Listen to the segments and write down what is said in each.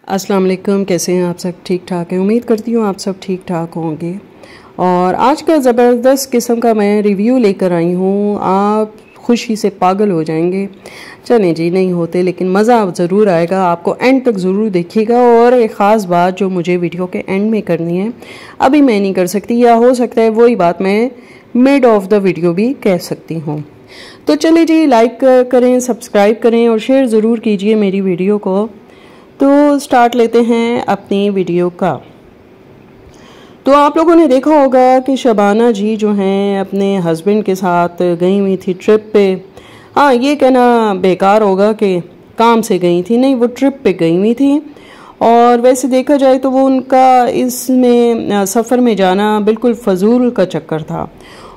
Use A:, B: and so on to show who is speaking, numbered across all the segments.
A: अस्सलाम वालेकुम, कैसे हैं आप? सब ठीक ठाक हैं? उम्मीद करती हूँ आप सब ठीक ठाक होंगे। और आज का ज़बरदस्त किस्म का मैं रिव्यू लेकर आई हूँ, आप खुशी से पागल हो जाएंगे। चलें जी, नहीं होते लेकिन मज़ा ज़रूर आएगा, आपको एंड तक ज़रूर देखिएगा। और एक ख़ास बात जो मुझे वीडियो के एंड में करनी है, अभी मैं नहीं कर सकती, या हो सकता है वही बात मैं मिड ऑफ द वीडियो भी कह सकती हूँ। तो चलिए जी, लाइक करें, सब्सक्राइब करें और शेयर ज़रूर कीजिए मेरी वीडियो को। तो स्टार्ट लेते हैं अपनी वीडियो का। तो आप लोगों ने देखा होगा कि शबाना जी जो हैं अपने हस्बैंड के साथ गई हुई थी ट्रिप पे। हाँ, ये कहना बेकार होगा कि काम से गई थी, नहीं, वो ट्रिप पे गई हुई थी। और वैसे देखा जाए तो वो उनका इसमें सफ़र में जाना बिल्कुल फजूल का चक्कर था,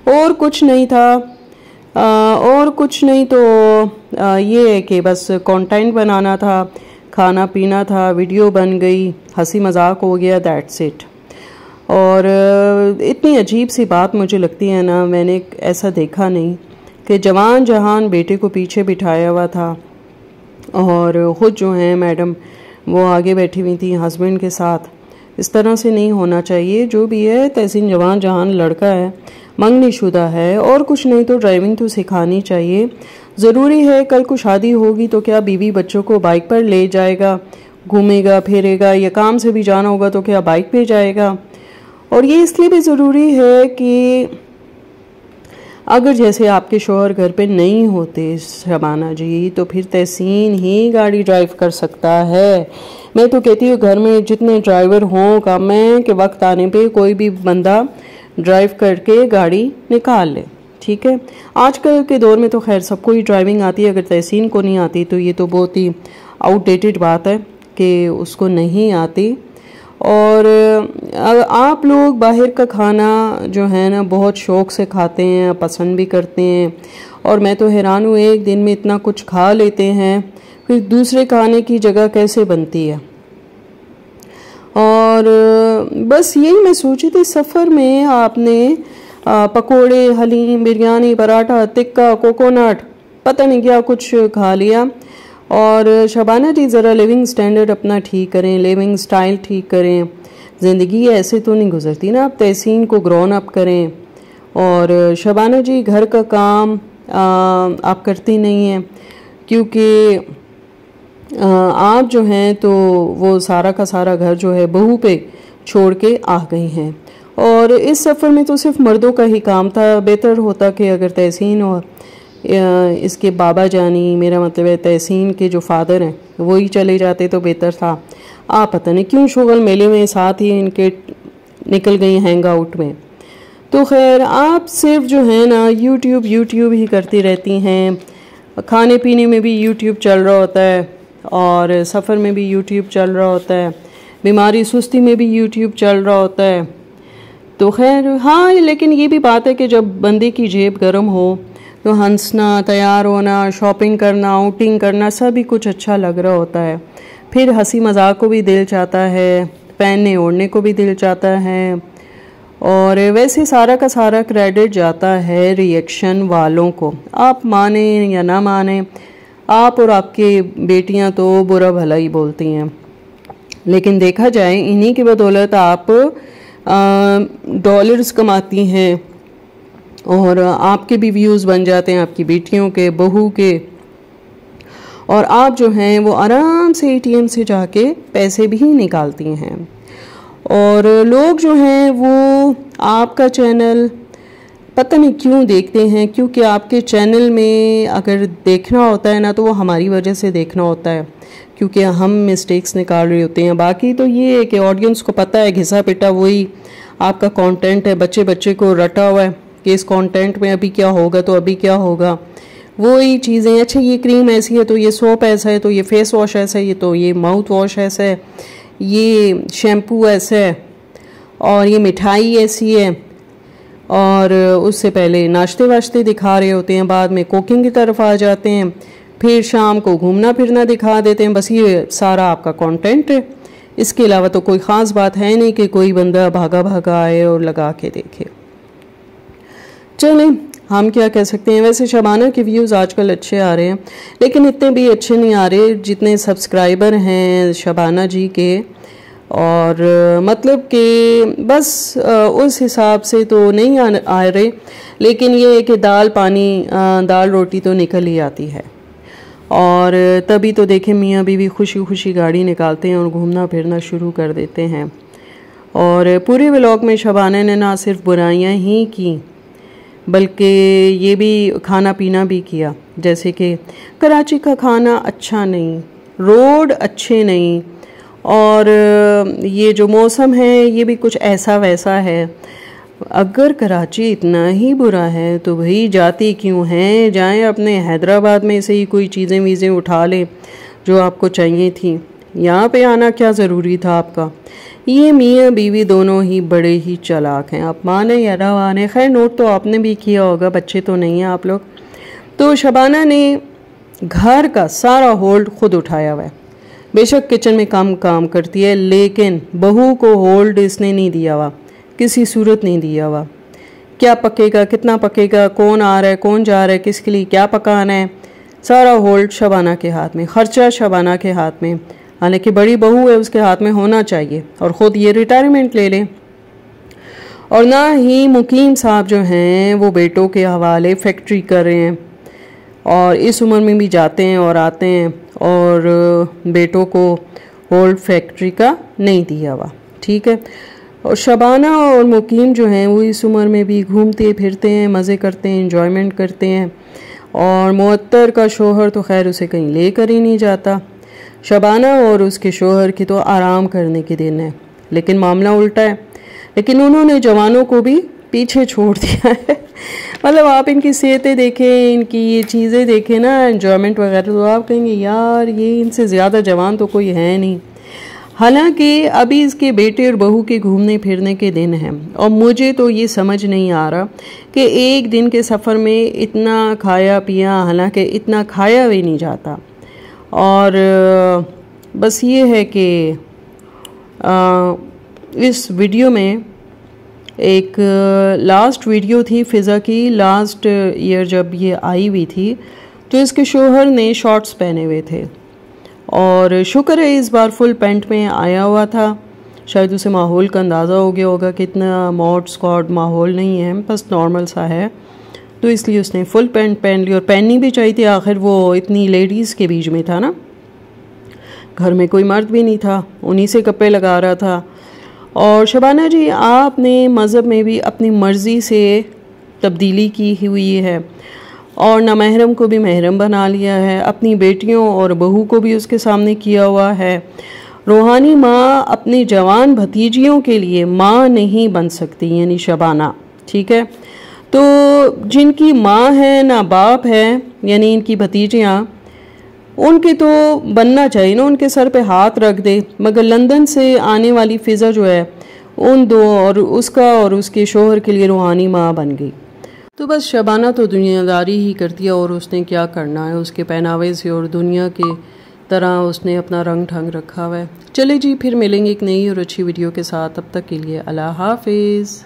A: और कुछ नहीं था। और कुछ नहीं तो ये है कि बस कंटेंट बनाना था, खाना पीना था, वीडियो बन गई, हंसी मजाक हो गया, दैट्स इट। और इतनी अजीब सी बात मुझे लगती है ना, मैंने ऐसा देखा नहीं कि जवान जहान बेटे को पीछे बिठाया हुआ था और ख़ुद जो है मैडम वो आगे बैठी हुई थी हस्बैंड के साथ। इस तरह से नहीं होना चाहिए। जो भी है, तहसीन जवान जहान लड़का है, मंगनी शुदा है, और कुछ नहीं तो ड्राइविंग तो सिखानी चाहिए। ज़रूरी है कल को शादी होगी तो क्या बीवी बच्चों को बाइक पर ले जाएगा, घूमेगा फिरेगा, या काम से भी जाना होगा तो क्या बाइक पे जाएगा। और ये इसलिए भी ज़रूरी है कि अगर जैसे आपके शौहर घर पे नहीं होते शबाना जी, तो फिर तहसीन ही गाड़ी ड्राइव कर सकता है। मैं तो कहती हूँ घर में जितने ड्राइवर हों काम है कि वक्त आने पे कोई भी बंदा ड्राइव करके गाड़ी निकाल ले, ठीक है। आजकल के दौर में तो खैर सबको ही ड्राइविंग आती है, अगर तहसीन को नहीं आती तो ये तो बहुत ही आउटडेटेड बात है कि उसको नहीं आती। और आप लोग बाहर का खाना जो है ना बहुत शौक़ से खाते हैं, पसंद भी करते हैं, और मैं तो हैरान हूँ एक दिन में इतना कुछ खा लेते हैं, फिर दूसरे खाने की जगह कैसे बनती है। और बस यही मैं सोची थी, सफ़र में आपने पकोड़े, हलीम, बिरयानी, पराठा, टिक्का, कोकोनट, पता नहीं क्या कुछ खा लिया। और शबाना जी ज़रा लिविंग स्टैंडर्ड अपना ठीक करें, लिविंग स्टाइल ठीक करें। ज़िंदगी ऐसे तो नहीं गुजरती ना, आप तहसीन को ग्रोन अप करें। और शबाना जी घर का काम आप करती नहीं हैं, क्योंकि आप जो हैं तो वो सारा का सारा घर जो है बहू पे छोड़ के आ गई हैं। और इस सफ़र में तो सिर्फ मर्दों का ही काम था। बेहतर होता कि अगर तहसीन और इसके बाबा जानी, मेरा मतलब है तहसीन के जो फादर हैं, वो ही चले जाते तो बेहतर था। आप पता नहीं क्यों शुगल मेले में साथ ही इनके निकल गई हैंग आउट में। तो खैर आप सिर्फ जो है ना यूट्यूब ही करती रहती हैं। खाने पीने में भी यूट्यूब चल रहा होता है, और सफ़र में भी यूट्यूब चल रहा होता है, बीमारी सुस्ती में भी यूट्यूब चल रहा होता है। तो खैर हाँ, लेकिन ये भी बात है कि जब बंदे की जेब गर्म हो तो हंसना, तैयार होना, शॉपिंग करना, आउटिंग करना, सभी कुछ अच्छा लग रहा होता है। फिर हंसी मजाक को भी दिल चाहता है, पहनने ओढ़ने को भी दिल चाहता है। और वैसे सारा का सारा क्रेडिट जाता है रिएक्शन वालों को, आप माने या ना माने। आप और आपकी बेटियां तो बुरा भला ही बोलती हैं, लेकिन देखा जाए इन्हीं की बदौलत आप डॉलर्स कमाती हैं, और आपके भी व्यूज़ बन जाते हैं, आपकी बेटियों के, बहू के। और आप जो हैं वो आराम से एटीएम से जाके पैसे भी निकालती हैं। और लोग जो हैं वो आपका चैनल पता नहीं क्यों देखते हैं, क्योंकि आपके चैनल में अगर देखना होता है ना तो वो हमारी वजह से देखना होता है, क्योंकि हम मिस्टेक्स निकाल रहे होते हैं। बाकी तो ये है कि ऑडियंस को पता है घिसा पिटा वही आपका कंटेंट है, बच्चे बच्चे को रटा हुआ है कि इस कंटेंट में अभी क्या होगा तो अभी क्या होगा, वही चीज़ें। अच्छा, ये क्रीम ऐसी है तो ये सोप ऐसा है, तो ये फेस वॉश ऐसा है, ये तो ये माउथ वॉश ऐसा है, ये शैम्पू ऐसा है, और ये मिठाई ऐसी है। और उससे पहले नाश्ते वाश्ते दिखा रहे होते हैं, बाद में कुकिंग की तरफ आ जाते हैं, फिर शाम को घूमना फिरना दिखा देते हैं। बस ये सारा आपका कंटेंट है। इसके अलावा तो कोई ख़ास बात है नहीं कि कोई बंदा भागा भागा आए और लगा के देखे। चलें, हम क्या कह सकते हैं। वैसे शबाना के व्यूज़ आजकल अच्छे आ रहे हैं, लेकिन इतने भी अच्छे नहीं आ रहे जितने सब्सक्राइबर हैं शबाना जी के। और मतलब कि बस उस हिसाब से तो नहीं आ रहे, लेकिन ये है कि दाल पानी दाल रोटी तो निकल ही आती है। और तभी तो देखें मियाँ बीवी खुशी खुशी गाड़ी निकालते हैं और घूमना फिरना शुरू कर देते हैं। और पूरे व्लॉग में शबाना ने ना सिर्फ बुराइयां ही की, बल्कि ये भी खाना पीना भी किया। जैसे कि कराची का खाना अच्छा नहीं, रोड अच्छे नहीं, और ये जो मौसम है ये भी कुछ ऐसा वैसा है। अगर कराची इतना ही बुरा है तो भाई जाती क्यों हैं, जाएं अपने हैदराबाद में से ही कोई चीज़ें वीज़ें उठा लें जो आपको चाहिए थी। यहाँ पे आना क्या ज़रूरी था आपका। ये मियाँ बीवी दोनों ही बड़े ही चालाक हैं, आप माने या ना माने। खैर नोट तो आपने भी किया होगा, बच्चे तो नहीं हैं आप लोग। तो शबाना ने घर का सारा होल्ड खुद उठाया हुआ है। बेशक किचन में काम करती है, लेकिन बहू को होल्ड इसने नहीं दिया हुआ, किसी सूरत नहीं दिया हुआ। क्या पकेगा, कितना पकेगा, कौन आ रहा है, कौन जा रहा है, किसके लिए क्या पकाना है, सारा होल्ड शबाना के हाथ में, खर्चा शबाना के हाथ में। हालांकि बड़ी बहू है, उसके हाथ में होना चाहिए, और ख़ुद ये रिटायरमेंट ले लें। और ना ही मुकीम साहब जो हैं वो बेटों के हवाले फैक्ट्री कर रहे हैं, और इस उम्र में भी जाते हैं और आते हैं, और बेटों को होल्ड फैक्ट्री का नहीं दिया हुआ। ठीक है। और शबाना और मुकीम जो हैं वो इस उम्र में भी घूमते फिरते हैं, मज़े करते हैं, इंजॉयमेंट करते हैं। और मुअत्तर का शोहर तो खैर उसे कहीं लेकर ही नहीं जाता। शबाना और उसके शोहर की तो आराम करने के दिन है, लेकिन मामला उल्टा है। लेकिन उन्होंने जवानों को भी पीछे छोड़ दिया है। मतलब आप इनकी सेहतें देखें, इनकी ये चीज़ें देखें ना, एंजॉयमेंट वगैरह, तो आप कहेंगे यार ये इनसे ज़्यादा जवान तो कोई है नहीं। हालांकि अभी इसके बेटे और बहू के घूमने फिरने के दिन हैं, और मुझे तो ये समझ नहीं आ रहा कि एक दिन के सफ़र में इतना खाया पिया, हालांकि इतना खाया भी नहीं जाता। और बस ये है कि इस वीडियो में एक लास्ट वीडियो थी फ़िज़ा की, लास्ट ईयर जब ये आई हुई थी, तो इसके शोहर ने शॉर्ट्स पहने हुए थे, और शुक्र है इस बार फुल पैंट में आया हुआ था। शायद उसे माहौल का अंदाज़ा हो गया होगा कि इतना मॉड स्कॉट माहौल नहीं है, बस नॉर्मल सा है, तो इसलिए उसने फुल पैंट पहन ली। और पहननी भी चाहिए थी, आखिर वो इतनी लेडीज़ के बीच में था ना, घर में कोई मर्द भी नहीं था, उन्हीं से कपड़े लगा रहा था। और शबाना जी आपने मज़हब में भी अपनी मर्ज़ी से तब्दीली की हुई है, और नामहरम को भी महरम बना लिया है, अपनी बेटियों और बहू को भी उसके सामने किया हुआ है। रूहानी माँ अपनी जवान भतीजियों के लिए माँ नहीं बन सकती, यानी शबाना। ठीक है। तो जिनकी माँ है ना बाप है, यानी इनकी भतीजियाँ, उनके तो बनना चाहिए ना, उनके सर पे हाथ रख दे। मगर लंदन से आने वाली फ़िज़ा जो है उन दो और उसका और उसके शोहर के लिए रूहानी माँ बन गई। तो बस शबाना तो दुनियादारी ही करती है, और उसने क्या करना है, उसके पहनावे से और दुनिया के तरह उसने अपना रंग ढंग रखा हुआ है। चले जी, फिर मिलेंगे एक नई और अच्छी वीडियो के साथ। तब तक के लिए अल्लाह हाफिज़।